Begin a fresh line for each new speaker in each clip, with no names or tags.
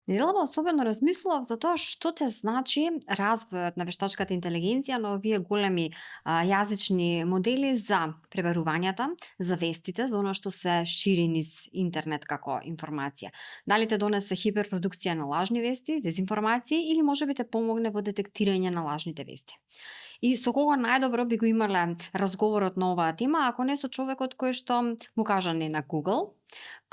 Неделава особено размислував за тоа што те значи развојот на вештачката интелигенција на овие големи јазични модели за пребарувањата, за вестите, за оно што се шири низ интернет како информација. Дали те донесе хиперпродукција на лажни вести, дезинформации или можеби те помогне во детектирање на лажните вести. И со кого најдобро би го имале разговорот на оваа тема, ако не со човекот кој што му кажа не на Google,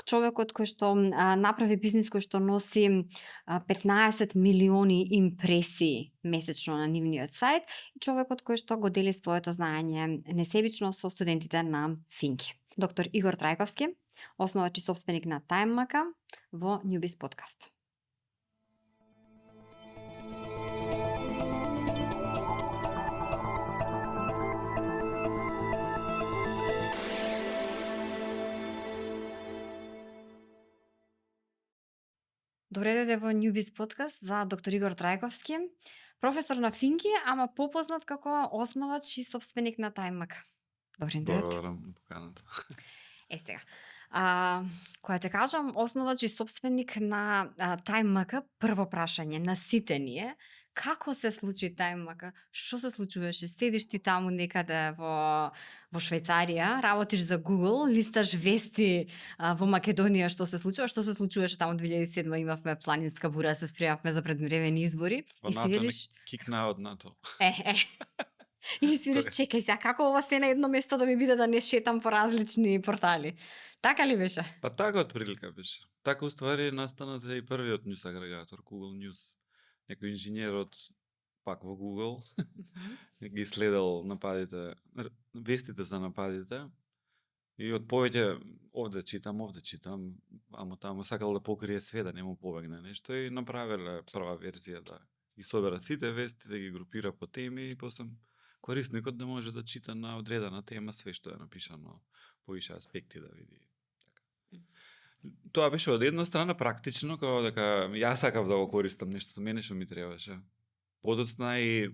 човекот кој што направи бизнис кој што носи 15 милиони импресии месечно на нивниот сајт и човекот кој што го дели своето знаење несебично со студентите на Финки. Доктор Игор Трајковски, основач и собственик на TimeMaka во Newbiz подкаст. Добре дојде во Newbiz подкаст за доктор Игор Трајковски, професор на Финки, ама попознат како основач и собственик на TimeMaka. Добре дојдовте.
Благодарам на поканата.
Сега, кога те кажам основач и собственик на TimeMaka, прво прашање на сите ние, како се случи TimeMaka? Што се случуваше? Седиш ти таму некаде во Швајцарија, работиш за Google, листаш вести во Македонија што се случува? Што се случуваше таму 2007 имавме планинска бура, се спремавме за предвремени избори
Во
и си
НАТО
велиш
кикна од НАТО.
И си велиш, чекај сега, како ова се на едно место да ми биде да не шетам по различни портали? Така ли беше?
Па така од прилика беше. Така уствари настанат и првиот ньюс агрегатор, Google News. Некој инженер од пак во Google ги следел нападите, вестите за нападите и од повеќе овде читам, амо таму сакал да покрие све, да не му побегне нешто и направиле прва верзија да ги соберат сите вести, да ги групира по теми и после корисникот да може да чита на одредена тема све што е напишано, повише аспекти да види. Тоа беше од една страна практично, како дека јас сакав да го користам нешто со мене што ми требаше. Подоцна и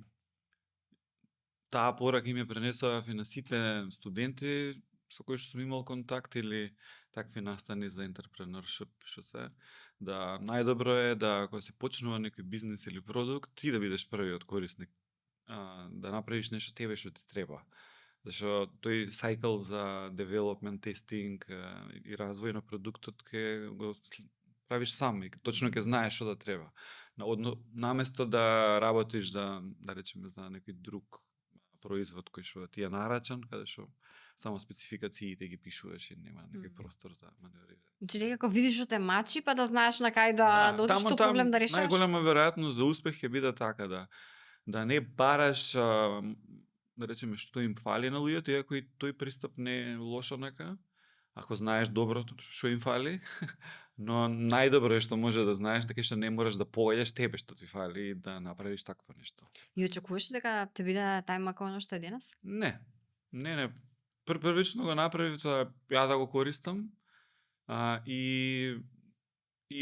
таа порака ми ја пренесував и на сите студенти со кои што сум имал контакт или такви настани за entrepreneurship што се, да најдобро е да кога се почнува некој бизнис или продукт, ти да бидеш првиот корисник, да направиш нешто тебе што ти треба. Зашто тој cycle за development, testing и развој на продуктот ќе го правиш сам и точно ќе знаеш што да треба. Наместо да работиш за, да речеме, за некој друг производ кој што ти е нарачан, каде што само спецификациите ги пишуваш и нема некој простор за маневрирање.
Значи некако видиш што те мачи, па да знаеш на кај да одиш, што проблем да решаваш.
Најголема веројатност за успех ќе биде така да не бараш да речеме што им фали на луѓето, иако и тој пристап не е лошо нека, ако знаеш добро што им фали, но најдобро е што може да знаеш дека што не можеш да погаѓаш тебе што ти фали и да направиш такво нешто.
И очекуваш дека те биде TimeMaka оно што е денес?
Не. Првично го направив за ја да го користам и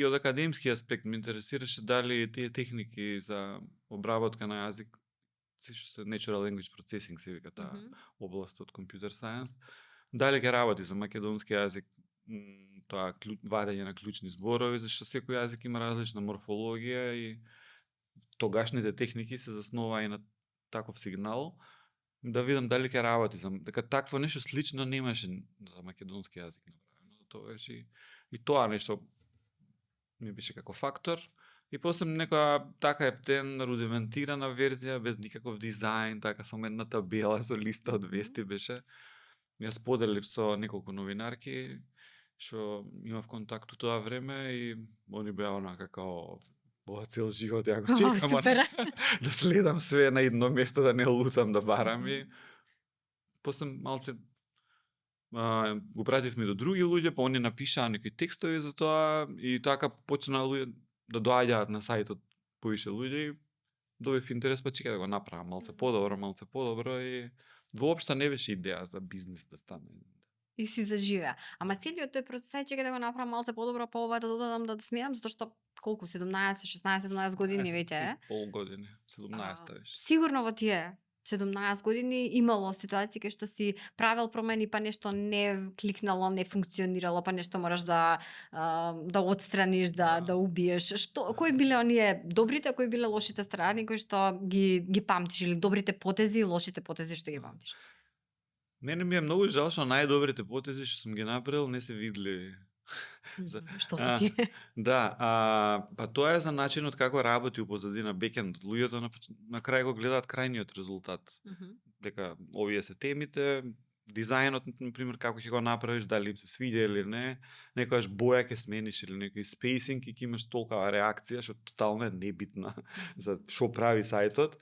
од академски аспект ме интересираше дали тие техники за обработка на јазик, што се natural language processing се вика таа област од computer science, дали ќе работи за македонски јазик, тоа вадење на клучни зборови, зашто секој јазик има различна морфологија и тогашните техники се заснова и на таков сигнал, да видам дали ќе работи дека такво нешто слично немаше за македонски јазик направено. Тоа беше и тоа нешто ми беше како фактор. И после некоја така ептен рудиментирана верзија без никаков дизајн, така само една табела со листа од вести беше. Ја споделив со неколку новинарки што имав контакт у тоа време и они беа онака како ова цел живот ја го чекам да следам све на едно место, да не лутам, да барам и после малце го пративме до други луѓе, па они напишаа некои текстови за тоа и така почнаа луѓе да доаѓаат на сајтот повише луѓе и добив интерес, па чекај да го направам малце подобро и воопшто не беше идеја за бизнис да стане.
И си заживеа. Ама целиот тој процес чекај да го направам малце подобро, па ова да додадам да смеам, затоа што колку 17, 16, 17 години веќе е.
Пол години, 17 беше.
Сигурно во тие 17 години имало ситуации кај што си правел промени, па нешто не кликнало, не функционирало, па нешто мораш да отстраниш, да убиеш. Кои биле оние добрите, кои биле лошите страни кои што ги памтиш, или добрите потези и лошите потези што ги памтиш?
Мене ми е многу жал што најдобрите потези што сум ги направил не се видливи.
Што се
А,
тие?
да, па тоа е за начинот како работи у позадина бекенд. Луѓето на крај го гледаат крајниот резултат. Дека овие се темите, дизајнот, например, како ќе го направиш, дали им се свиѓа или не, некојаш боја ќе смениш или некој спейсинг и ќе имаш толкава реакција што тотално е небитна за што прави сајтот,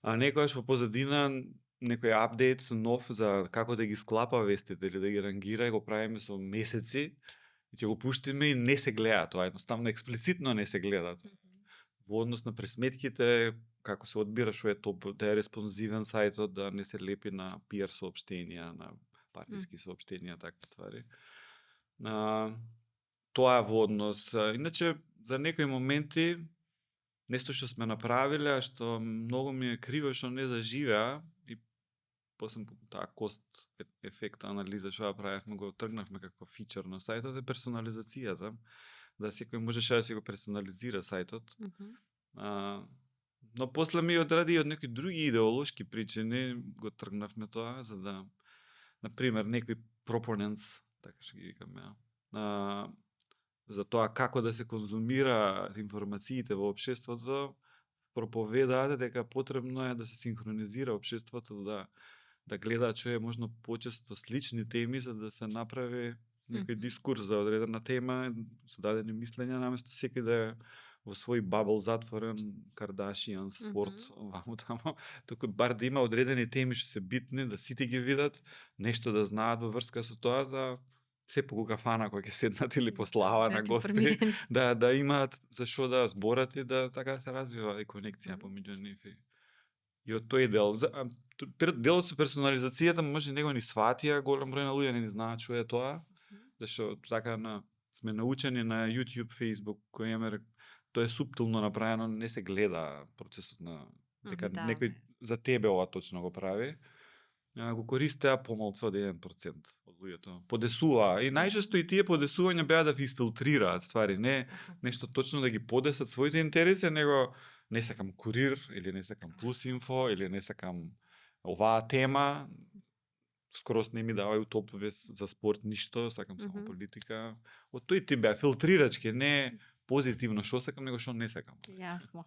а некојаш во позадина некој апдейт нов за како да ги склапа вестите или да ги рангира и го правиме со месеци и ќе го пуштиме и не се гледа тоа, едноставно експлицитно не се гледа. Во однос на пресметките, како се одбира што е топ, да е респонзивен сајтот, да не се лепи на PR соопштенија, на партиски соопштенија, такви ствари. Тоа е во однос. Иначе, за некои моменти, нешто што сме направиле, а што многу ми е криво што не заживеа, и после таа кост ефект анализа што ја правевме, го тргнавме како фичер на сајтот, е персонализацијата. Да секој можеше да си го персонализира сајтот. Но после ми одради од некои други идеолошки причини го тргнавме тоа, за да, например, некои proponents, така што ги викаме, за тоа како да се конзумира информациите во општеството, проповедаат дека потребно е да се синхронизира општеството, да гледаат што е можно почесто слични теми, за да се направи некој дискурс за одредена тема, со дадени мислења, наместо секој да е во свој бабл затворен, Кардашијан, спорт, ваму тамо, туку бар да има одредени теми што се битни, да сите ги видат, нешто да знаат во врска со тоа, за се по кафана кој ќе седнат или по слава на гости, да имаат за што да зборат и да така се развива и конекција помеѓу нив. И од тој дел, делот со персонализацијата може него ни сватија, голем број на луѓе не знаат што е тоа, зашто така сме научени на YouTube, Facebook, кој имаме, тоа е суптилно направено, не се гледа процесот на дека некој за тебе ова точно го прави. Го користеа помалку од 1% од луѓето. Подесуваа и најчесто и тие подесувања беа да ви изфилтрираат ствари, не нешто точно да ги подесат своите интереси, него не сакам Курир или не сакам Плюс Инфо или не сакам оваа тема. Скорос не ми давају топ вест за спорт ништо, сакам само политика. Од тој тип беа филтрирачки, не позитивно што сакам, него што не сакам.
Јасно.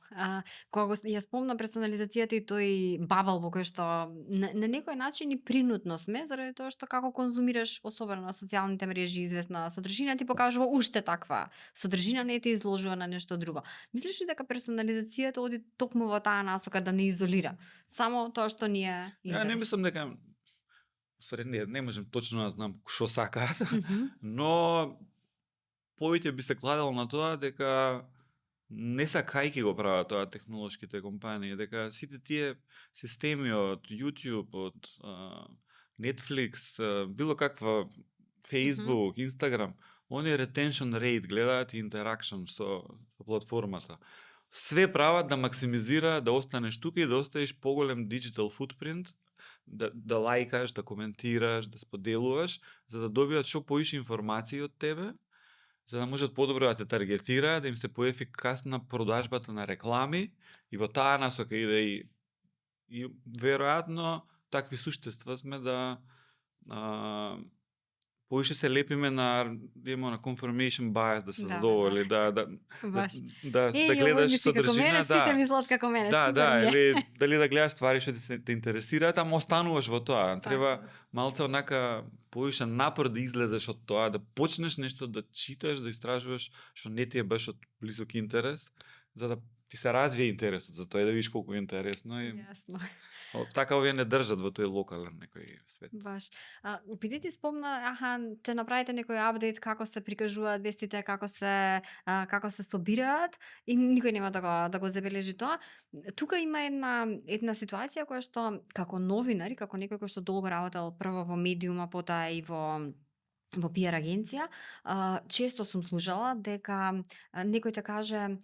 Кога ја спомна персонализацијата и тој бабал во кој што на некој начин и принудно сме, заради тоа што како конзумираш, особено на социјалните мрежи, известна содржина ти покажува уште таква содржина, не те изложува на нешто друго. Мислиш ли дека персонализацијата оди токму во таа насока да не изолира? Само тоа што ни е интерес?
Ја не мислам дека не можем точно да знам што сакаат, но повеќе би се кладел на тоа дека не сакајки го прават тоа технолошките компании, дека сите тие системи од YouTube, од Netflix, било каква Facebook, Instagram, они retention rate гледаат и interaction со платформата. Све прават да максимизира, да останеш тука и да оставиш поголем digital footprint, да лајкаш, да коментираш, да споделуваш, за да добијат што поише информации од тебе, за да можат подобро да те таргетираат, да им се поефикасна продажбата на реклами, и во таа насока иде и веројатно такви суштества сме да поише се лепиме на confirmation bias, да се задоволи, да гледаш содржина,
сите мислат како мене.
или дали да гледаш ствари што те интересираат, ама остануваш во тоа. Треба малце онака поише напор да излезеш од тоа, да почнеш нешто да читаш, да истражуваш што не ти е баш од близок интерес, за да ти се развие интересот, за тоа да видиш колку е интересно и
Јасно.
Така овие не држат во тој локален некој свет.
Баш. Биди ти спомна, те направите некој апдейт како се прикажуваат вестите, како се собираат и никој нема да го забележи тоа. Тука има една ситуација која што како новинар и како некој кој што долго работел прво во медиума, потоа и во PR агенција, често сум слушала дека некој те каже,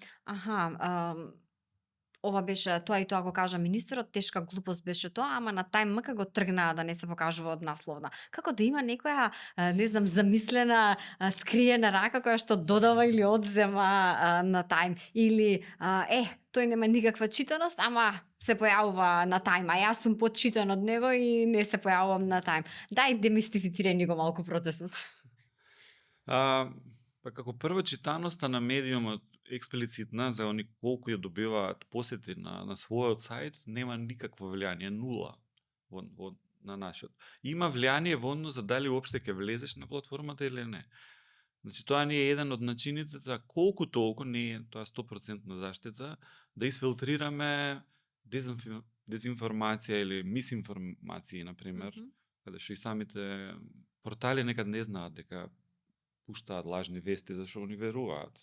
ова беше тоа и тоа го кажа министерот, тешка глупост беше тоа, ама на тај МК го тргнаа да не се покажува од насловна. Како да има некоја, не знам, замислена, скриена рака која што додава или одзема на тајм, или тој нема никаква читаност, ама се појавува на тајм, а јас сум почитан од него и не се појавувам на тајм. Дај демистифицирај ни го малку процесот.
Па како прво, читаноста на медиумот експлицитна за они колку ја добиваат посети на својот сајт нема никакво влијание, нула на нашиот. Има влијание во однос за дали уопште ќе влезеш на платформата или не. Значи тоа не е еден од начините за колку толку, не е тоа 100% заштита, да изфилтрираме дезинформација или мисинформации, например, каде што и самите портали некад не знаат дека пуштаат лажни вести зашто они веруваат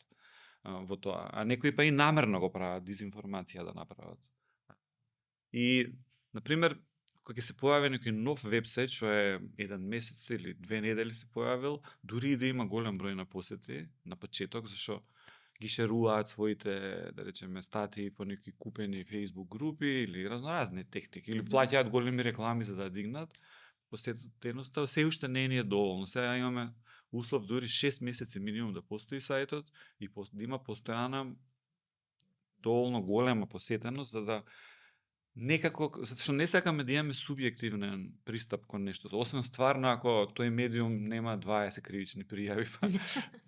во тоа, а некои па и намерно го прават дезинформација да направат. И, например, кога ќе се појави некој нов вебсайт што е еден месец или 2 недели се појавил, дури и да има голем број на посети на почеток, зашто ги шеруваат своите, да речеме, статии по некои купени Facebook групи или разноразни техники, или плаќаат големи реклами за да дигнат посетеността, се уште не е доволно. Сега имаме услов дури 6 месеци минимум да постои сајтот и да има постојана доволно голема посетеност за да некако, затоа што не сакаме да имаме субјективен пристап кон нештото, освен стварно ако тој медиум нема 20 кривични пријави,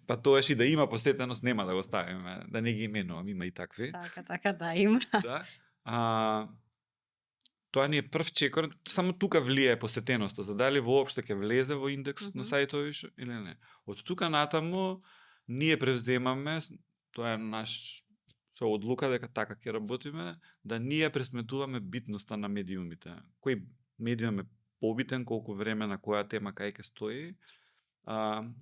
па тоаш и да има посетеност нема да го ставиме, да не ги именувам, има и такви.
Така да има.
Да. Тоа ни е прв чекор, само тука влијае посетеноста, за дали воопште ќе влезе во индексот на сајтови или не. Од тука натаму ние превземаме, тоа е наш со одлука дека така ќе работиме, да ние пресметуваме битноста на медиумите. Кој медиум е побитен, колку време на која тема кај ќе стои.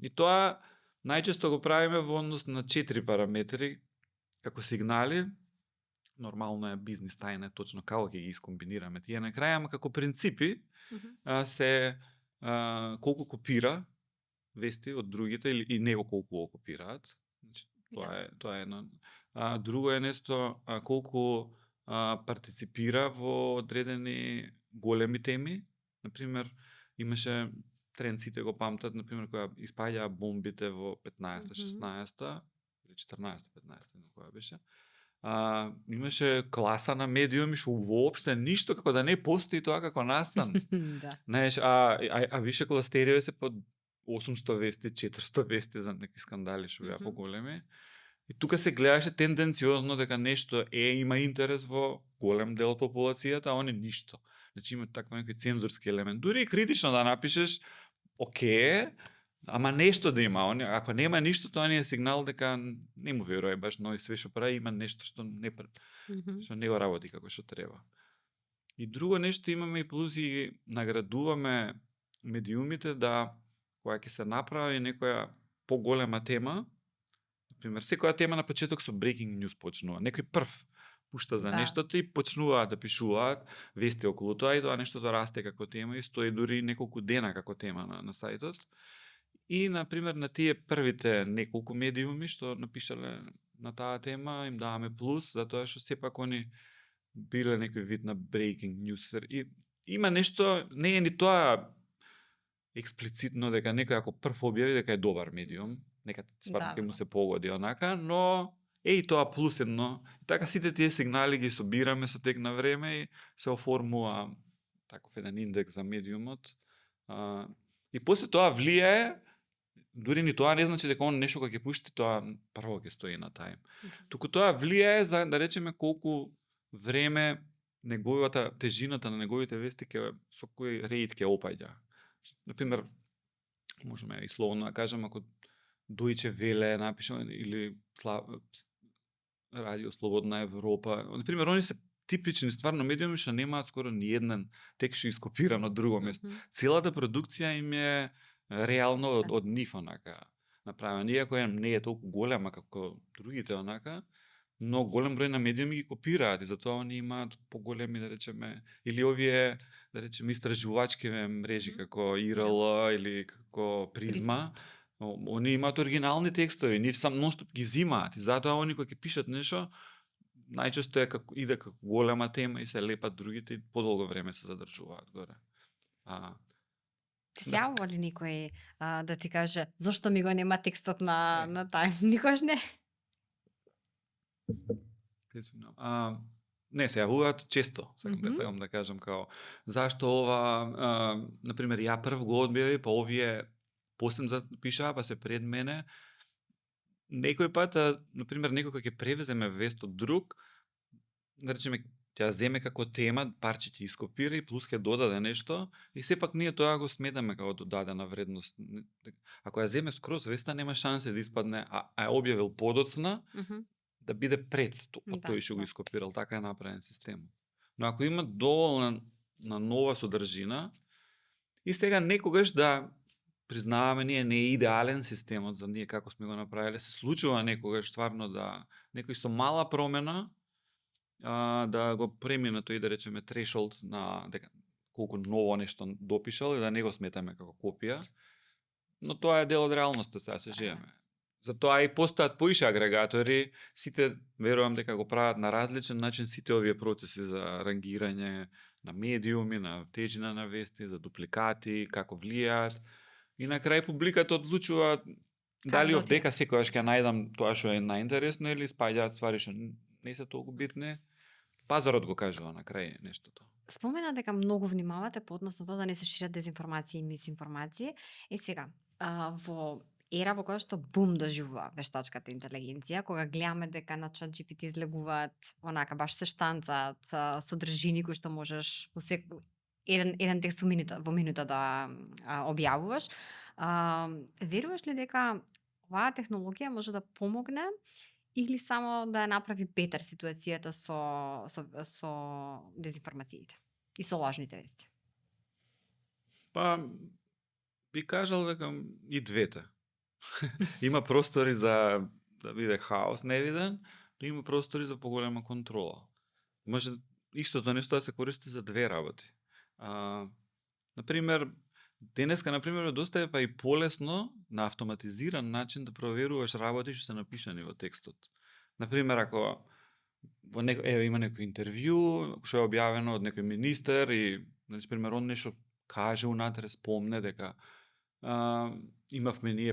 И тоа најчесто го правиме во однос на 4 параметри, како сигнали. Нормално е бизнис тајна точно како ќе ги искомбинираме тие на крај, ама како принципи се колку копира вести од другите или и него колку го копираат. Значи тоа е едно. Друго е нешто колку партиципира во одредени големи теми. Например, имаше тренд, сите го памтат, например, кога испаѓаа бомбите во 15-та, 16-та или 14-та, 15-та, која беше. Имаше класа на медиуми што воопште ништо како да не постои тоа како настан. Знаеш, више кластериве се под 800 вести, 400 вести за некои скандали што беа поголеми. И тука се гледаше тенденциозно дека нешто има интерес во голем дел од популацијата, а они ништо. Значи има таква некој цензурски елемент. Дури и критично да напишеш, окей, ама нешто да има. Ако нема ништо, тоа не е сигнал дека не му верува баш нови све што прави, има нешто што не го работи како што треба. И друго нешто имаме и плюс и наградуваме медиумите да кога ќе се направи некоја поголема тема, например, секоја тема на почеток со breaking news почнува. Некој прв пушта за нештото и почнуваат да пишуваат вести околу тоа и тоа нештото расте како тема и стои дури неколку дена како тема на сајтот. И, например, на тие првите неколку медиуми што напишале на таа тема, им даваме плюс, затоа што сепак они биле некој вид на breaking news. И има нешто, не е ни тоа експлицитно дека некој ако прв објави дека е добар медиум, нека стварно ќе му се погоди онака, но и тоа плюс едно. Така сите тие сигнали ги собираме со тек на време и се оформува таков еден индекс за медиумот. И после тоа влијае, дури ни тоа не значи дека он нешто кога ќе пушти, тоа прво ќе стои на тајм. Туку тоа влијае за, да речеме, колку време неговата тежината на неговите вести со кој рейд ќе опаѓа. Например, можеме и словно да кажем, ако Deutsche Welle напише или Радио Слободна Европа, например, они се типични стварно медиуми што немаат скоро ни еден текст што ископиран од друго место. Целата продукција им е реално од нив онака направена. Иако не е толку голема како другите онака, но голем број на медиуми ги копираат и затоа они имаат поголеми, да речеме, или овие, да речеме, истражувачки мрежи како ИРЛ или како Призма. Они имаат оригинални текстови, нив сам нонстоп ги зимаат и затоа они кои ќе пишат нешто, најчесто иде како голема тема и се лепат другите и подолго време се задржуваат горе.
Ти се
Да.
јавува ли никој да ти каже зошто ми го нема текстот на
Не.
на тај? Никош не.
Извинувам. Не, се јавуваат често, сакам да кажам, као, зашто ова, например, ја прв го одбијави, па овие посем пишаа, па се пред мене. Некој пат, например, некој кој ќе превеземе вест од друг, да речеме, ќе ја земе како тема, парче ќе ископира и плюс ќе додаде нешто, и сепак ние тоа го сметаме како додадена вредност. Ако ја земе скроз веста, нема шансе да испадне, а ја објавил подоцна, да биде пред тој што го ископирал, така е направен систем. Но ако има доволна на нова содржина, и сега некогаш да признаваме, ние не е идеален системот за ние како сме го направиле, се случува некогаш стварно да некој со мала промена да го премина тој, да речеме, threshold на дека колку ново нешто допишал и да не го сметаме како копија, но тоа е дел од реалноста, сега се живееме. Затоа и постојат поише агрегатори, сите верувам дека го прават на различен начин сите овие процеси за рангирање на медиуми, на тежина на вести, за дупликати, како влијаат. И на крај публиката одлучува дали овдека секогаш ќе најдам тоа што е најинтересно или спаѓаат ствари што не се толку битни. Пазарот го кажува на крај нештото.
Спомена дека многу внимавате по однос на тоа да не се шират дезинформации и мисинформации. И сега, во ера во која што бум доживува вештачката интелигенција, кога гледаме дека на ChatGPT излегуваат онака баш се штанцаат содржини кои што можеш еден текст во минута да објавуваш, веруваш ли дека оваа технологија може да помогне или само да ја направи бетер ситуацијата со дезинформациите и со лажните вести?
Па би кажал дека и двете. Има простори за да биде хаос невиден, но има простори за поголема контрола. Може истото нешто да се користи за две работи. Например, денеска, например, доста е па и полесно на автоматизиран начин да проверуваш работи што се напишани во текстот. Например, ако има некој интервју што е објавено од некој министер и, например, он нешто каже унатре, спомне дека имавме ние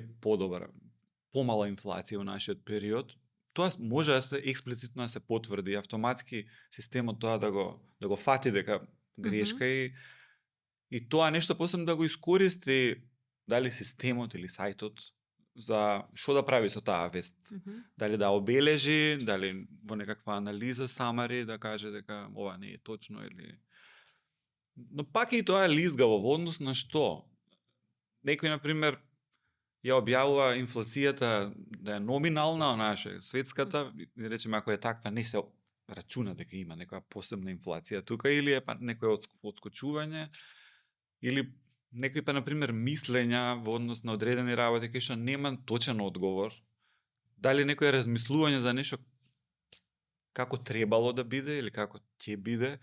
помала инфлација во нашиот период, тоа може да се експлицитно да се потврди, автоматски системот тоа да го фати дека грешка и тоа нешто после да го искористи дали системот или сајтот за што да прави со таа вест. Дали да обележи, дали во некаква анализа самари да каже дека ова не е точно или. Но пак и тоа е лизгаво во однос на што? Некој, например, ја објавува инфлацијата да е номинална, наша светската, и речеме ако е таква, не се рачуна дека има некоја посебна инфлација тука, или е па некој отскочување, или некој па, например, мислења во однос на одредени работи кај што нема точен одговор. Дали некој размислување за нешто како требало да биде или како ќе биде,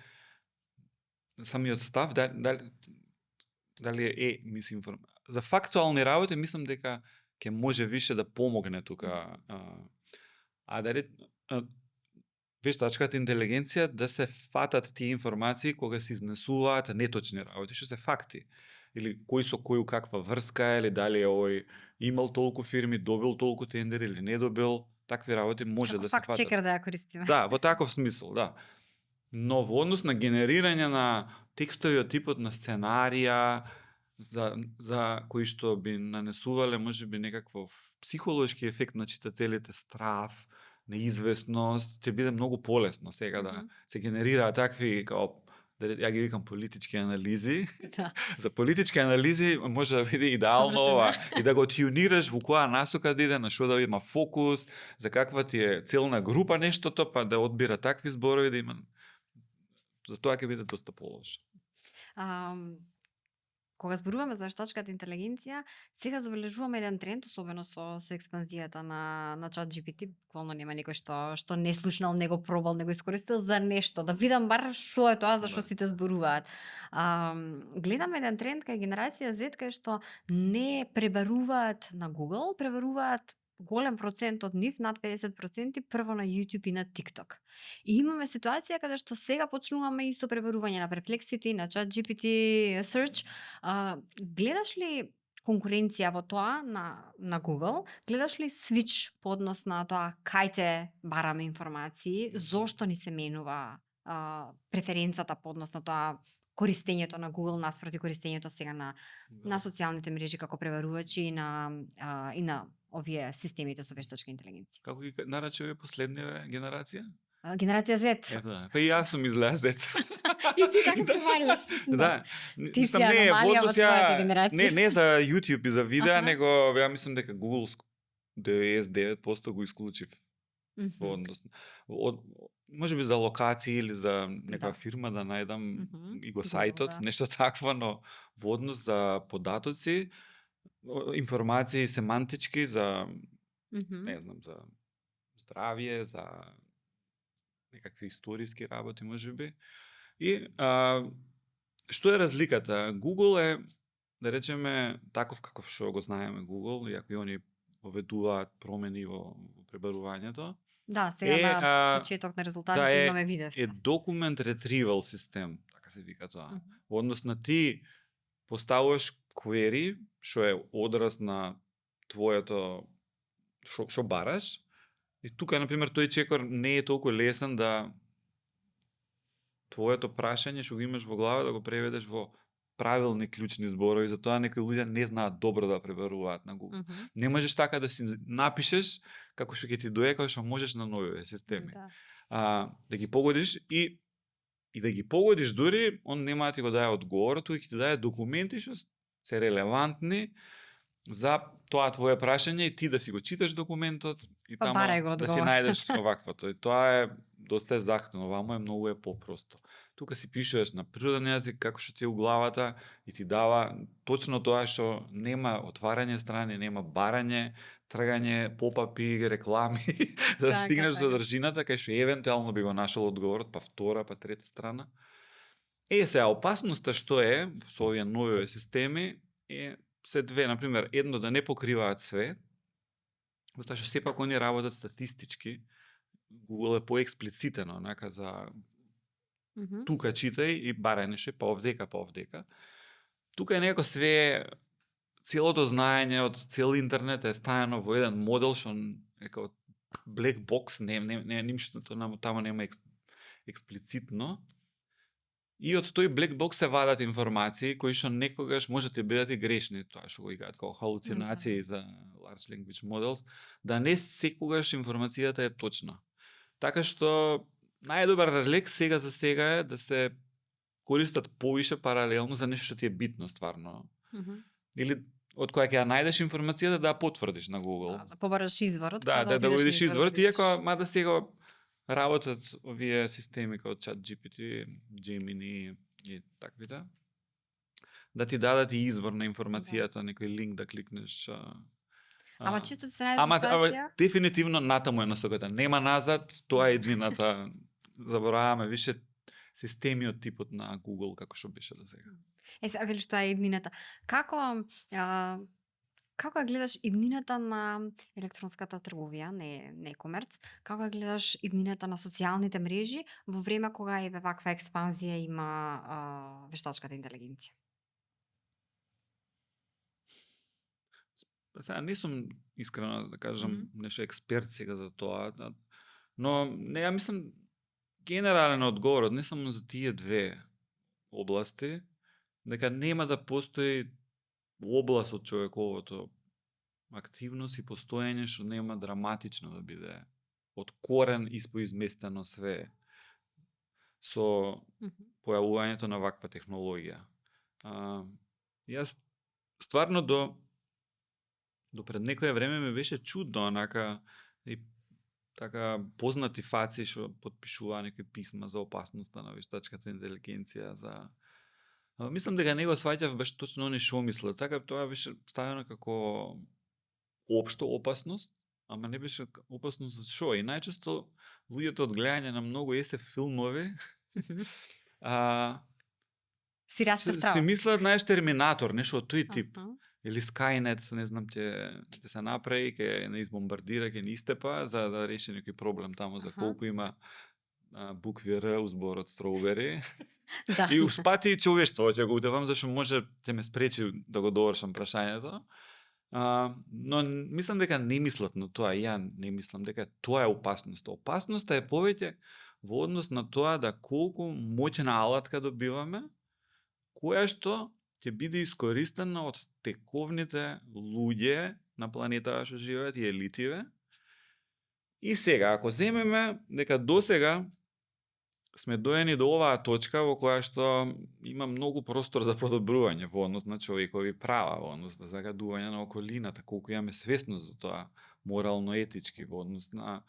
самиот став, дали е мисинформација. За фактуални работи мислам дека ќе може више да помогне тука. Вештачката интелигенција да се фатат тие информации кога се изнесуваат неточни работи, што се факти. Или кој со кој каква врска, или дали е овој имал толку фирми, добил толку тендери или не добил, такви работи може да се фатат.
Факт чекер да ја користиме.
Да, во таков смисол, да. Но во однос на генерирање на текстови од типот на сценарија, за кои што би нанесувале можеби некаков психолошки ефект на читателите, страф, неизвестност, ќе биде многу полесно сега да се генерираат такви као ја ги викам политички анализи. За политички анализи може да биде идеално ова и да го тюнираш во која насока да иде, на што да има фокус, за каква ти е целна група нештото, па да одбира такви зборови да има. За тоа ќе биде доста полошо.
Кога зборуваме за вештачката интелигенција, сега забележуваме еден тренд, особено со експанзијата на ChatGPT, буквално нема некој што не слушнал, не го пробал, не го искористил за нешто, да видам бар што е тоа за што сите зборуваат. Гледаме еден тренд кај генерација Z кај што не пребаруваат на Google, пребаруваат голем процент од нив, над 50%, прво на YouTube и на TikTok. И имаме ситуација каде што сега почнуваме и со пребарување на Perplexity, на ChatGPT Search. Гледаш ли конкуренција во тоа на Google? Гледаш ли свич по однос на тоа кај те бараме информации, зошто ни се менува преференцата по однос на тоа користењето на Google наспроти користењето сега на социјалните мрежи како преварувачи и на овие системите со вештачка интелигенција.
Како ги нарече овие последнија генерација?
Генерација Z.
Да. Па и јас сум изгледа Z.
И ти така преваруваш.
Да.
Ти си
Мислам, не,
аномалија во
однос
твојата генерација.
Не за YouTube и за видеа,
Аха.
него ја мислам дека Google 99% го исклучив. Односно, можеби за локации или за некоја фирма да најдам и го сајтот, нешто такво, но во однос за податоци, информации семантички за не знам, за здравје, за некакви историски работи можеби. И што е разликата? Google е, да речеме, таков каков што го знаеме Google, иако и они поведуваат промени во пребарувањето.
Да, сега на почеток на резултатите имаме видевте.
Е document retrieval систем, така се вика тоа. Во однос на ти поставуваш query, што е одраз на твоето што бараш, и тука, например, тој чекор не е толку лесен да твоето прашање што го имаш во глава да го преведеш во правилни клучни зборови, затоа некои луѓе не знаат добро да пребаруваат на Google. Не можеш така да си напишеш како што ќе ти дое, како што можеш на новите системи. Да ги погодиш и да ги погодиш дури, он нема да ти го даде одговор, тој ќе ти даде документи што се релевантни за тоа твое прашање и ти да си го читаш документот и таму да си најдеш оваквото. И тоа е доста захтено, вамо е многу попросто. Тука си пишеш на природен јазик како што ти е у главата и ти дава точно тоа што нема отварање страни, нема барање, тргање, попапи, реклами, за да стигнеш до содржината кај што евентуално би го нашол одговорот, па втора, па трета страна. Сега опасноста што е со овие нови системи се две, например, едно да не покриваат све, затоа што сепак они работат статистички. Google е поексплицитен, онака за тука читај и барај нешто, па овдека. Тука е некако све, целото знаење од цел интернет е ставено во еден модел што е како black box, не ништо таму нема експлицитно. И од тој black box се вадат информации кои што некогаш може да бидат и грешни, тоа што го играат како халуцинации за large language models, да не секогаш информацијата е точна. Така што најдобар рефлекс сега за сега е да се користат повише паралелно за нешто што ти е битно стварно. Или од која ќе ја најдеш информацијата да ја потврдиш на Google.
Да побараш изворот,
да го видиш изворот, иако мада сега работат овие системи како ChatGPT, Gemini и таквите, да ти дадат и извор на информацијата, некој линк да кликнеш.
Ама чисто се најде ситуација?
Дефинитивно натаму е насоката. Нема назад, тоа е еднината. Забораваме више системи од типот на Google како што беше до сега.
Сега велиш тоа е еднината. Како ја гледаш иднината на електронската трговија, не e-commerce, како ја гледаш иднината на социјалните мрежи во време кога е ваква експанзија има вештачката интелигенција?
Сега не сум искрено да кажам нешто експерт сега за тоа, но не, ја мислам генерален одговорот, не само за тие две области, дека нема да постои област од човековото активност и постоење што нема драматично да биде од корен испоизместено све со појавувањето на ваква технологија. Јас стварно до пред некое време ми беше чудно, онака и така познати фаци што потпишуваа некои писма за опасноста на вештачката интелигенција, за мислам дека не го сваќав баш точно они што мислат. Така тоа беше ставено како општо опасност, ама не беше опасност за шо. И најчесто луѓето од гледање на многу SF филмови
си растав трава.
Си мислат, знаеш, Терминатор, нешто од тој тип. или Skynet, не знам, ќе се направи, ќе не избомбардира, ќе не истепа, за да реши некој проблем таму за колку има букви Р у зборот strawberry.
Да.
И успати и човештво, ќе го утевам, зашто може ќе ме спречи да го довршам прашањето. Но мислам дека не мислат на тоа, ја не мислам дека тоа е опасноста. Опасноста е повеќе во однос на тоа да колку моќна алатка добиваме, која што ќе биде искористена од тековните луѓе на планетава што живеат и елитиве. И сега, ако земеме дека досега сме доени до оваа точка во која што има многу простор за подобрување во однос на човекови права, во однос на загадување на околината, колку имаме свесност за тоа, морално-етички, во однос на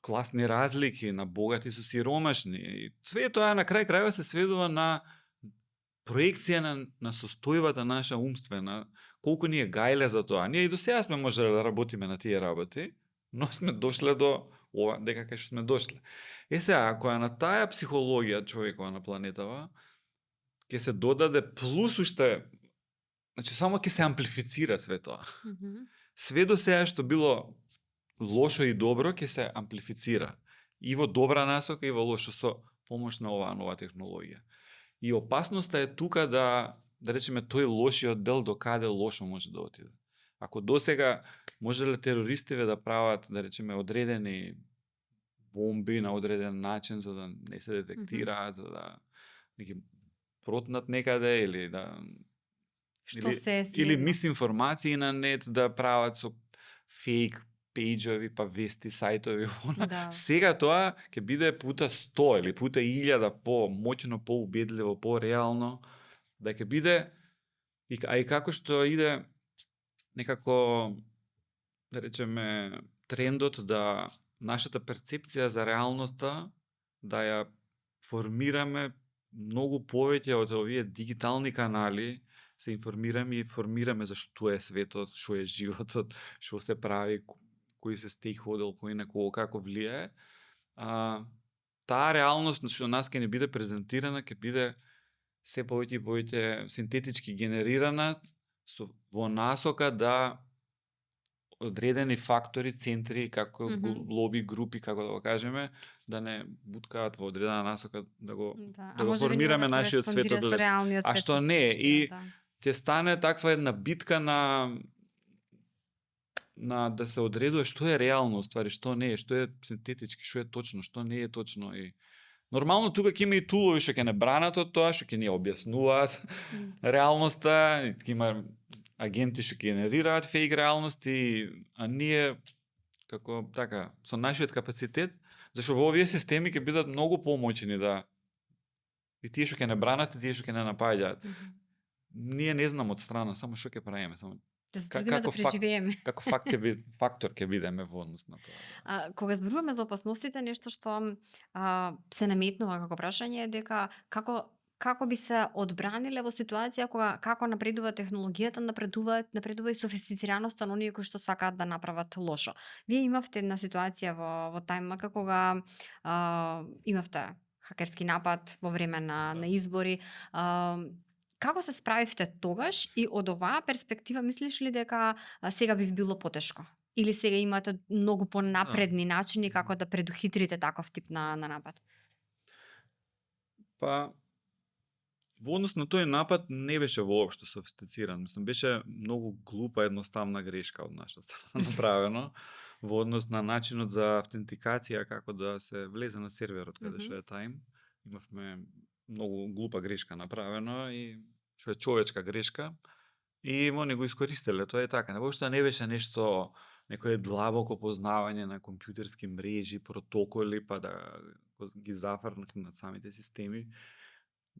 класни разлики, на богати со сиромашни. И све тоа на крај крајва се сведува на проекција на состојбата наша умствена, колку ни е гајле за тоа. Ние и до сега сме можеле да работиме на тие работи, но сме дошле до ова, дека кај што сме дошле. Сега, ако е на таа психологија човекова на планетава, ќе се додаде плюс уште, значи само ќе се амплифицира све тоа. Све до сега што било лошо и добро ќе се амплифицира. И во добра насока и во лошо со помош на оваа нова технологија. И опасноста е тука да речеме тој лошиот дел до каде лошо може да отиде. Ако досега можеле терористиве да прават, да речеме, одредени бомби на одреден начин за да не се детектираат, за да ги протнат некаде или да или мисинформации на нет да прават со фейк пејџови, па вести, сајтови.
Да.
Сега тоа ќе биде пута 100 или пута 1000 по-моќно, по-убедливо, по-реално, да ќе биде, а и како што иде некако, да речеме, трендот да нашата перцепција за реалноста да ја формираме многу повеќе од овие дигитални канали, се информираме и формираме за што е светот, што е животот, што се прави, кој се стейкхолдер, кој на кого како влијае. Таа реалност што нас ќе не биде презентирана, ќе биде се повеќе и повеќе синтетички генерирана во насока да одредени фактори, центри, како лоби групи, како да го кажеме, да не буткаат во одредена насока, да го формираме нашиот светоглед. А што не е. И ќе стане таква една битка на да се одредува што е реално, уствари, што не е, што е синтетички, што е точно, што не е точно. И нормално тука ќе има и тулови што ќе не бранат од тоа, што ќе ни објаснуваат реалноста, ќе има агенти што генерираат фейк реалности, а ние како така со нашиот капацитет, зашто во овие системи ќе бидат многу помоćни да и тие што ќе не бранат и тие што ќе не напаѓаат. Ние не знам од страна само што ќе правиме, само
да се трудиме да преживееме.
Како фактор ќе бидеме во однос на тоа.
Кога зборуваме за опасностите, нешто што се наметнува како прашање е дека како би се одбраниле во ситуација кога како напредува технологијата, напредува и софистицираноста на оние кои што сакаат да направат лошо. Вие имавте една ситуација во тајмака кога имавте хакерски напад во време на избори. Како се справивте тогаш и од оваа перспектива мислиш ли дека сега би било потешко? Или сега имате многу понапредни начини како да предухитрите таков тип на напад?
Па во однос на тој напад не беше воопшто софистициран. Мислам, беше многу глупа, едноставна грешка од наша страна направено во однос на начинот за автентикација, како да се влезе на серверот каде што е тајм. Имавме многу глупа грешка направено и што е човечка грешка и они го искористиле. Тоа е така. Воопшто не беше нешто, некое длабоко познавање на компјутерски мрежи, протоколи, па да ги зафрнат над самите системи.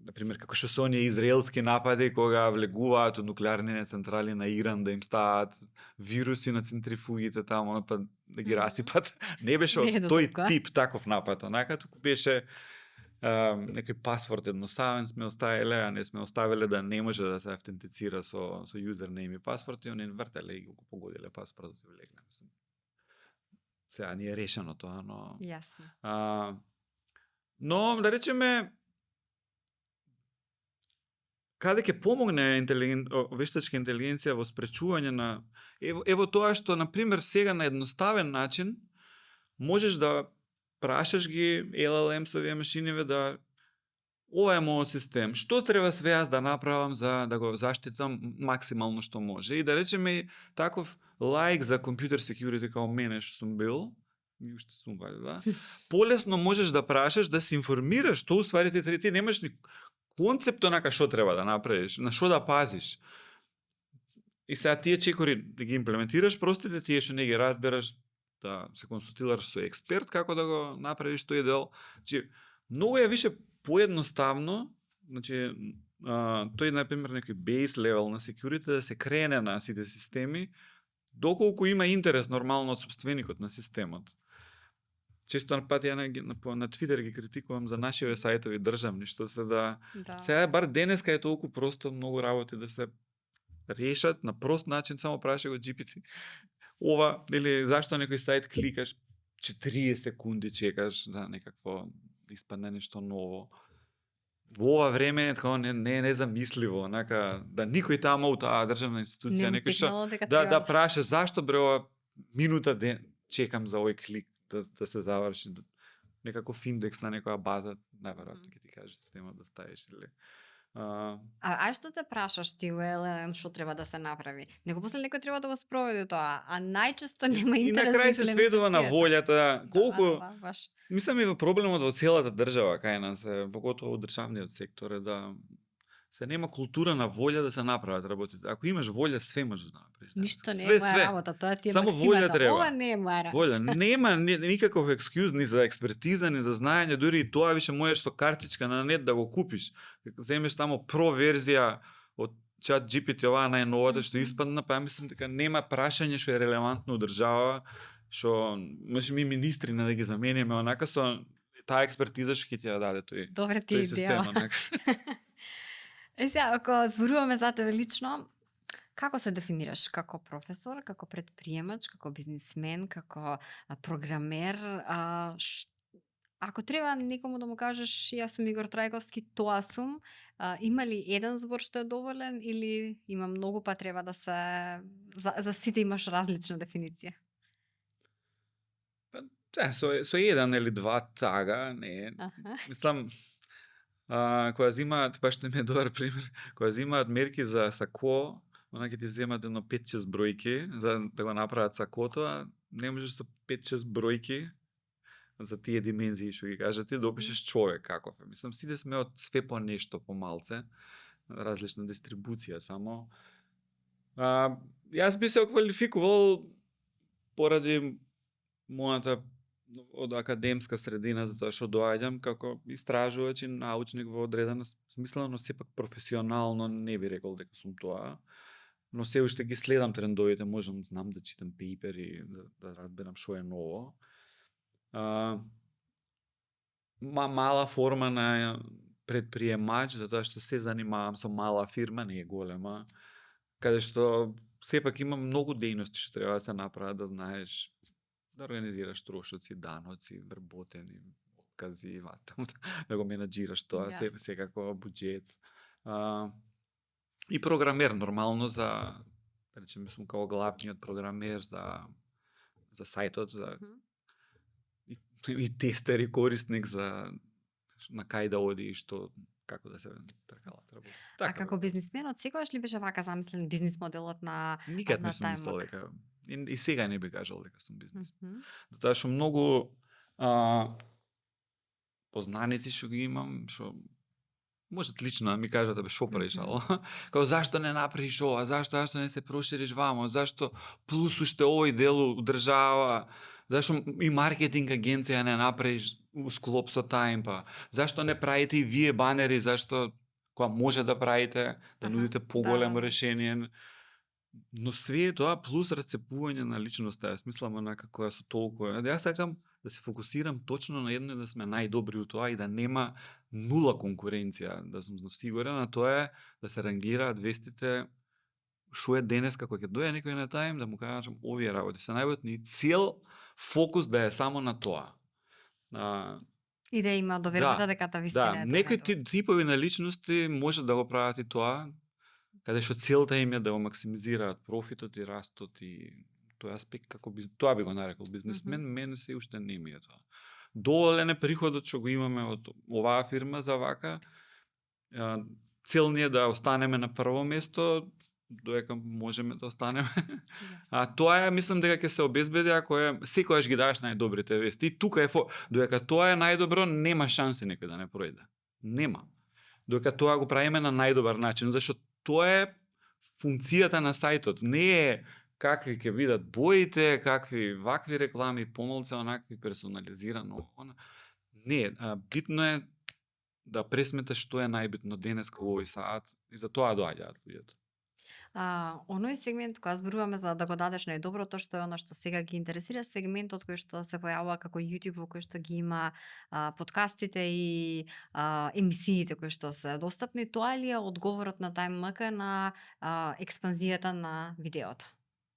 Например, како што се оние израелски напади кога влегуваат од нуклеарни централи на Иран да им стават вируси на центрифугите таму, па да ги расипат. Не беше од тој тип таков напад, онака туку беше некој пасворд едносавен сме оставиле, а не сме оставиле да не може да се автентицира со юзернейм и пасворд и они вртеле и го погодиле пасвордот и влегле. Сега не е решено тоа, но
Јасно.
Но да речеме каде ќе помогне вештачка интелигенција во спречување на ево тоа што на пример сега на едноставен начин можеш да прашаш ги LLM-совија машиниве да ова е мојот систем, што треба све јас да направам за да го заштитам максимално што може. И да речеме таков лаик за компјутер security као мене што сум бил, и уште сум да. Полесно можеш да прашаш да се информираш што уствари ти немаш ни концепт онака што треба да направиш, на што да пазиш. И сега тие чекори да ги имплементираш простите, тие што не ги разбераш, да се консултираш со експерт како да го направиш тој дел. Значи, многу е више поедноставно, значи, тој, например, некој base level на security да се крене на сите системи, доколку има интерес нормално од собственикот на системот. Често на пати ја на Twitter ги критикувам за нашиве сајтови државни, што се да. Сега бар денеска е толку просто многу работи да се решат на прост начин, само праша го GPT. Ова, или зашто некој сајт кликаш 40 секунди чекаш за некакво испадне нешто ново. Во ова време е така не незамисливо, онака да никој таму таа државна институција некој што да праша зашто бре ова минута чекам за овој клик да се заврши некаков индекс на некоја база, најверојатно ќе ти каже система да ставиш или
ај што те прашаш ти LLM што треба да се направи? Него после некој треба да го спроведе тоа, а најчесто нема интерес.
И на крај се сведува на волјата, колку мислам и во проблемот во целата држава кај нас е, поготово во државниот сектор е да се нема култура на волја да се направат работите. Ако имаш волја, све можеш да направиш.
Ништо не е моја работа, тоа ти е
само волја треба.
Ова не е моја работа.
Волја, нема никаков екскјуз ни за експертиза, ни за знаење, дури и тоа више можеш со картичка на нет да го купиш. Земеш таму про верзија од чат GPT оваа најновата што испадна, па ја мислам дека нема прашање што е релевантно од држава, што може ми министри да ги замениме онака со таа експертиза што ќе ти ја даде тој система.
Сега, ако зборуваме за тебе лично, како се дефинираш? Како професор, како предприемач, како бизнисмен, како програмер? Ако треба некому да му кажеш јас сум Игор Трајковски, тоа сум, има ли еден збор што е доволен или има многу па треба да се за сите имаш различна дефиниција?
Со еден или два тага, не. Мислам кога земаат, баш што ми е добар пример, кога земаат мерки за сако, онака ти земаат едно 5-6 бројки за да го направат сакото, а не можеш со 5-6 бројки за тие димензии што ги кажат ти да опишеш човек каков е. Мислам, сите сме од све по нешто помалце, различна дистрибуција само. Јас би се оквалификувал поради мојата од академска средина, затоа што доаѓам како истражувач и научник во одредена смисла, но сепак професионално не би рекол дека сум тоа. Но се уште ги следам трендовите, можам, знам да читам пейпери, да разберам што е ново. Мала форма на предприемач, затоа што се занимавам со мала фирма, не е голема, каде што сепак има многу дејности што треба да се направат, да знаеш да организираш трошоци, даноци, вработени, откази, да го менаџираш тоа, секако буџет. И програмер нормално за, да речеме, сум као главниот програмер за сајтот, и тестер и корисник за на кај да оди и што, како да се тркалат работи.
А како бизнисменот, секогаш ли беше вака замислен бизнис моделот на
Никад не сум мислел дека и сега не би кажал дека сум бизнисмен. Затоа што многу познаници што ги имам, што можат лично да ми кажат абе што правиш, како зашто не направиш ова, зашто не се прошириш вамо, зашто плюс уште овој дел држава, зашто и маркетинг агенција не направиш у склоп со таим, па зашто не правите и вие банери, зашто кога може да правите, да нудите поголемо решение. Но све тоа плюс расцепување на личноста, јас мислам онака која со толку. Јас сакам да се фокусирам точно на едно и да сме најдобри у тоа и да нема нула конкуренција, да сум сигурен, а тоа е да се рангираат вестите што е денес како ќе дојде некој на таим, да му кажам овие работи се најбитни, цел фокус да е само на тоа.
И да има довербата дека
Да,
вистина е тоа
некои
најдобро.
типови на личности може да го прават и тоа, каде што целта им е да го максимизираат профитот и растот и тој аспект како тоа би го нарекол бизнесмен, мене се уште не ми е тоа. Доволен е приходот што го имаме од оваа фирма за вака. Цел ни е да останеме на прво место, додека можеме да останеме. А тоа е, мислам дека ќе се обезбеди ако секогаш ги даваш најдобрите вести. И тука додека тоа е најдобро, нема шанси некој да не пројде. Нема. Додека тоа го правиме на најдобар начин, зашто тоа е функцијата на сајтот. Не е какви ќе бидат боите, какви вакви реклами, помалку онакви персонализирано. Не, битно е да пресметаш што е најбитно денеска во овој саат и за тоа доаѓаат луѓето.
Оној сегмент кога зборуваме за да го дадеш најдоброто, што е она што сега ги интересира, сегментот кој што се појавува како YouTube, во кој што ги има подкастите и емисиите кои што се достапни, тоа ли е одговорот на TimeMK на експанзијата на видеото?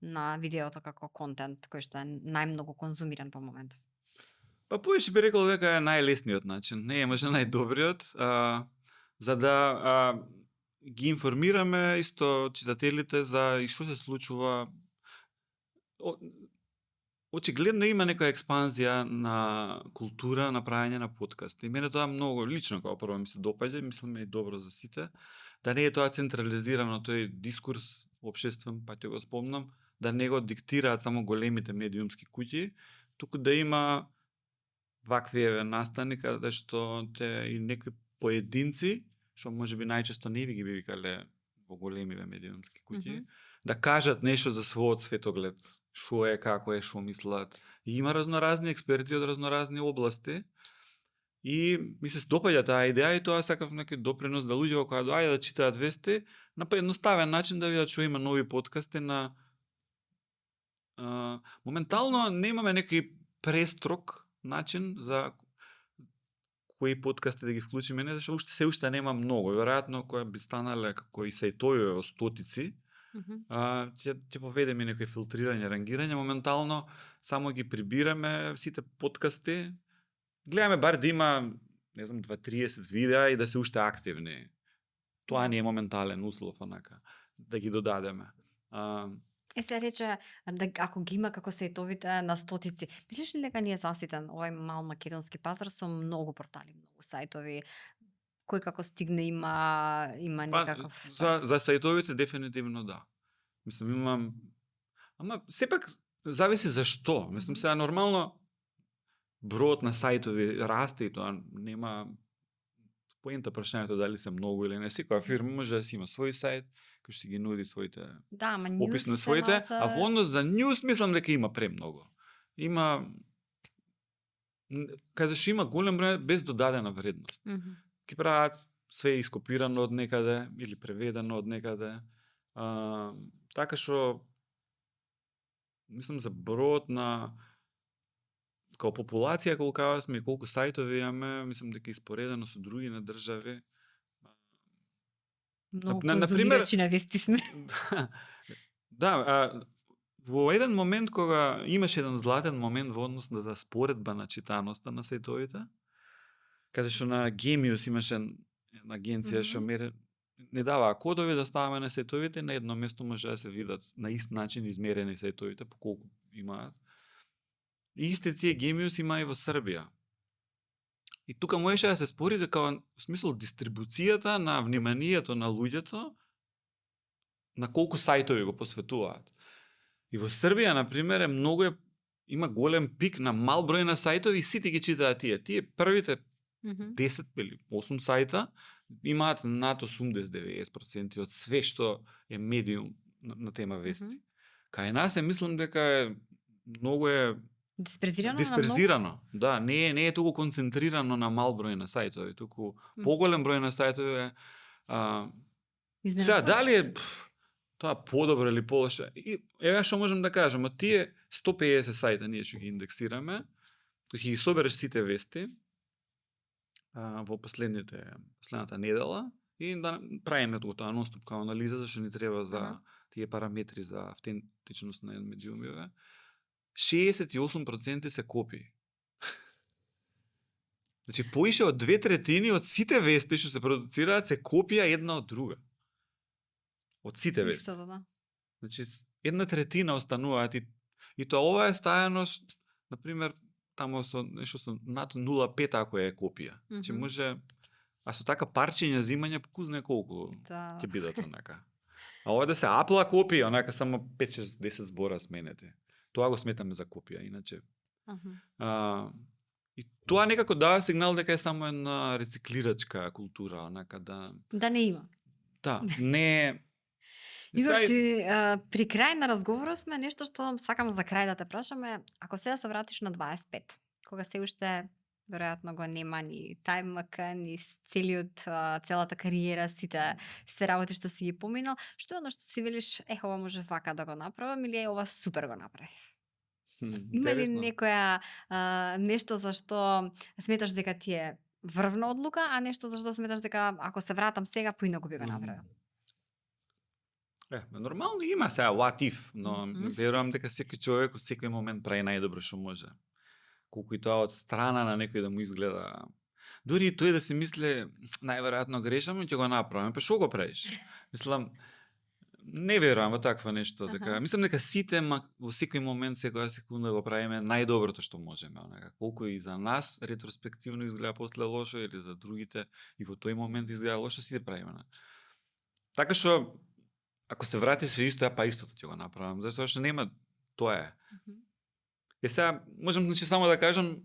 На видеото како контент кој што е најмногу конзумиран по моментов?
Па повеќе би рекол дека е најлесниот начин, не е може најдобриот, за да ги информираме исто читателите за и што се случува. Очигледно има некоја експанзија на култура на правење на подкасти. И мене тоа многу лично како прво ми се допаѓа, мислам е добро за сите, да не е тоа централизирано тој дискурс општествен, па ќе го спомнам, да не го диктираат само големите медиумски куќи, туку да има вакви настани каде што и некои поединци, што можеби најчесто не би ги викале во големиве медиумски куќи, да кажат нешто за својот светоглед, што е, како е, што мислат. И има разноразни експерти од разноразни области. И ми се допаѓа таа идеја и тоа сакав некој допринос да луѓе кога доаѓаат да читаат вести, на едноставен начин да видат што има нови подкасти на моментално немаме некој престрог начин за кои подкасти да ги вклучиме, не зашто се уште нема многу. Веројатно кои би станале како и сајтови од стотици, ќе поведеме некој филтрирање, рангирање. Моментално само ги прибираме сите подкасти. Гледаме бар да има, не знам, 20-30 видеа и да се уште активни. Тоа не е моментален услов, онака, да ги додадеме.
Се рече, ако ги има како сајтовите на стотици, мислиш ли дека ни е заситен овој мал македонски пазар со многу портали, многу сајтови, кој како стигне има некаков
за сајтовите дефинитивно да. Мислам имам ама сепак зависи за што. Мислам сега нормално бројот на сајтови расте и тоа нема поента прашањето дали се многу или не. Секоја фирма може да си има свој сајт, кој што ги нуди своите опис на своите, а во однос за нјус мислам дека има премногу. Има каде што има голем број без додадена вредност. Ки прават све ископирано од некаде или преведено од некаде. Така што мислам за бројот на као популација колкава сме и колку сајтови имаме, мислам дека испоредено со други на држави.
Многу конзумирачи на вести сме.
Да, во еден момент кога имаше еден златен момент во однос за споредба на читаноста на сајтовите, каде што на Genius имаше една агенција што не даваа кодови да ставаме на сајтовите, на едно место може да се видат на ист начин измерени сајтовите по колку имаат. И исти тие Genius има и во Србија. И тука можеше да се спори дека во смисол дистрибуцијата на вниманието на луѓето на колку сајтови го посветуваат. И во Србија, например, има голем пик на мал број на сајтови и сите ги читаат тие. Тие првите 10 или 8 сајта имаат над 80-90% од све што е медиум на тема вести. Кај нас мислам дека многу дисперзирано. Да, не е толку концентрирано на мал број на сајтови, туку поголем број на сајтови сега дали е тоа подобро или полошо? Еве што можам да кажам, од тие 150 сајта ние што ги индексираме, кои ги собереш сите вести во последната недела и да правиме тоа нонстоп као анализа зашто ни треба за тие параметри за автентичност на медиумиве. 68% се копии. Значи, поише од 2/3 од сите вести што се продуцираат се копија една од друга. Од сите вести.
Истото, да.
Значи, 1/3 остануваат и тоа ова е стајано, например, тамо со нешто со над 0,5 ако е копија. Значи, може, а со така парчење земање, ку знае колку
Да.
ќе бидат онака. А ова да се апла копија, онака само 5-6-10 збора сменети. Тоа го сметаме за копија, иначе. И тоа некако дава сигнал дека е само една рециклирачка култура, онака
Да не има.
Да, не.
Игор, ти при крај на разговорот сме нешто што сакам за крај да те прашаме, ако сега се вратиш на 25, кога се уште веројатно го нема ни тајмака, ни целата кариера, сите работи што си ги поминал, што е оно што си велиш, ова може вака да го направам или ова супер го направив? Има ли некоја нешто за што сметаш дека ти е врвна одлука, а нешто за што сметаш дека ако се вратам сега, поинаку би го направил?
Нормално има сега what if, но верувам дека секој човек во секој момент прави најдобро што може. Колку и тоа од страна на некој да му изгледа. Дури и тој да си мисли најверојатно грешам и ќе го направам, па што го правиш? Мислам, не верувам во такво нешто, дека мислам дека сите во секој момент, секоја секунда го правиме најдоброто што можеме, онака колку и за нас ретроспективно изгледа после лошо или за другите и во тој момент изгледа лошо, сите правиме. Така што ако се врати се исто, па истото ќе го направам, затоа што нема тоа е. Сега можам значи само да кажам,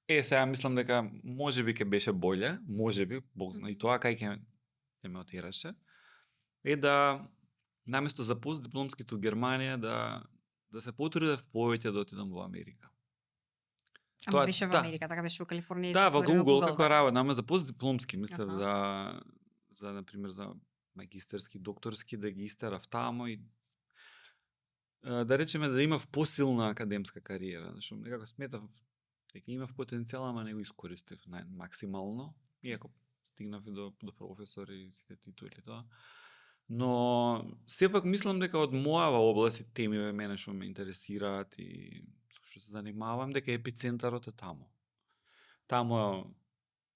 сега мислам дека можеби ќе беше боле, можеби, и тоа кај ќе ме отераше, е да наместо за постдипломските во Германија да се потрудев повеќе да отидам во Америка.
Ама беше во Америка, така беше во Калифорнија.
Да, во Google како работа, ама за постдипломски, мислам за например за магистерски, докторски да ги истерав тамо и да речеме да имав посилна академска кариера, зашто некако сметав дека имав потенцијал, ама не го искористив максимално, иако стигнав и до професор и сите титули тоа. Но сепак мислам дека од мојава област и теми мене што ме интересираат и што се занимавам, дека епицентарот е тамо. Тамо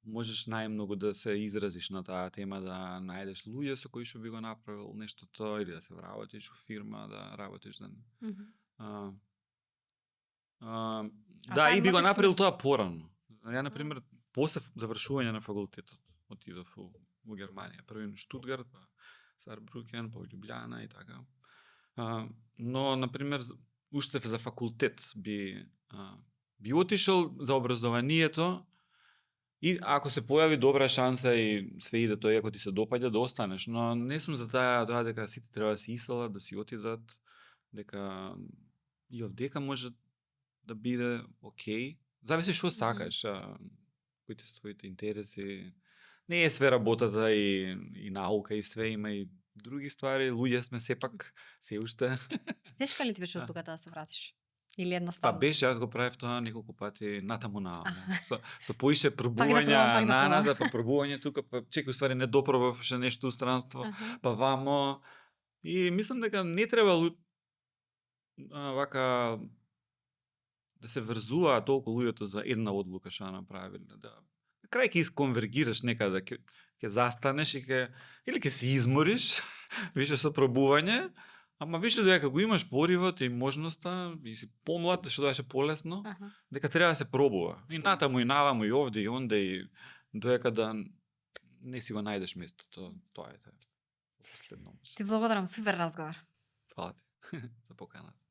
можеш најмногу да се изразиш на таа тема, да најдеш луѓе со кои што би го направил нештото или да се вработиш во фирма, да работиш да, и би го направил тоа порано. Ја, например, после завршување на факултетот, отидов во Германија. Први во Штутгарт, па Сарбрукен, па Љубљана и така. Но, например, уште за факултет би отишол за образованието и ако се појави добра шанса и све иде тоа, ако ти се допаѓа, да останеш. Но не сум за тоа дека сите треба да се иселат, да си отидат, дека и овдека може да биде окей. Зависи што сакаш, кои се твоите интереси. Не е све работата и наука и све, има и други ствари, луѓе сме сепак, се уште.
Тешка ли ти беше одлуката да се вратиш? Или едноставно?
Па беше, јас го правев тоа неколку пати натаму со поише пробувања назад, па пробување тука, па чекај ствари не допробав ше нешто устранство, па вамо. И мислам дека не треба вака да се врзува толку луѓето за една одлука што направиле, да крај ќе исконвергираш некаде, ќе застанеш и или ќе се измориш, више со пробување, ама више дека го имаш поривот и можноста и си помлад, што беше полесно, дека треба да се пробува. И натаму и наваму и овде и онде и доека да не си го најдеш местото, тоа е последно.
Ти благодарам, супер разговор.
Фала ти за поканата.